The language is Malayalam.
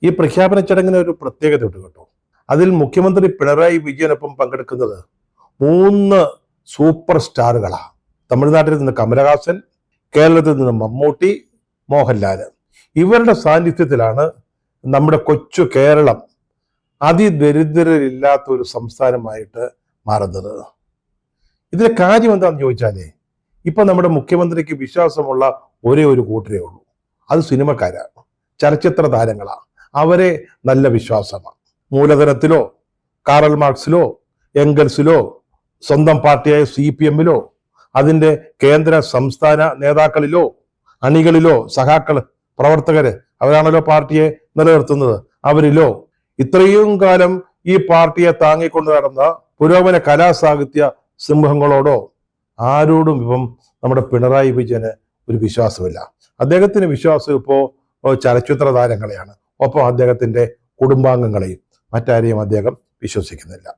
ഈ പ്രഖ്യാപന ചടങ്ങിന് ഒരു പ്രത്യേകത ഉണ്ട് കേട്ടോ. അതിൽ മുഖ്യമന്ത്രി പിണറായി വിജയനൊപ്പം പങ്കെടുക്കുന്നത് 3 സൂപ്പർ സ്റ്റാറുകളാണ്. തമിഴ്നാട്ടിൽ നിന്ന് കമലഹാസൻ, കേരളത്തിൽ നിന്ന് മമ്മൂട്ടി, മോഹൻലാൽ. ഇവരുടെ സാന്നിധ്യത്തിലാണ് നമ്മുടെ കൊച്ചു കേരളം അതിദരിദ്രരില്ലാത്ത ഒരു സംസ്ഥാനമായിട്ട് മാറുന്നത്. ഇതിന്റെ കാര്യം എന്താണെന്ന് ചോദിച്ചാലേ, ഇപ്പൊ നമ്മുടെ മുഖ്യമന്ത്രിക്ക് വിശ്വാസമുള്ള ഒരേ ഒരു കൂട്ടരേ ഉള്ളൂ. അത് സിനിമക്കാരാണ്, ചലച്ചിത്ര താരങ്ങളാണ്. അവരെ നല്ല വിശ്വാസമാണ്. മൂലധനത്തിലോ കാറൽ മാർക്സിലോ എംഗൽസിലോ സ്വന്തം പാർട്ടിയായ CPM-ലോ അതിൻ്റെ കേന്ദ്ര സംസ്ഥാന നേതാക്കളിലോ അണികളിലോ സഖാക്കള് പ്രവർത്തകര് അവരാണല്ലോ പാർട്ടിയെ നിലനിർത്തുന്നത്. അവരിലോ ഇത്രയും കാലം ഈ പാർട്ടിയെ താങ്ങിക്കൊണ്ട് നടന്ന പുരോഗമന കലാസാഹിത്യ സിംഹങ്ങളോടോ ആരോടും ഇപ്പം നമ്മുടെ പിണറായി വിജയന് ഒരു വിശ്വാസമില്ല. അദ്ദേഹത്തിന് വിശ്വാസം ഇപ്പോൾ ചലച്ചിത്ര താരങ്ങളെയാണ്, ഒപ്പം അദ്ദേഹത്തിന്റെ കുടുംബാംഗങ്ങളെയും. മറ്റാരെയും അദ്ദേഹം വിശ്വസിക്കുന്നില്ല.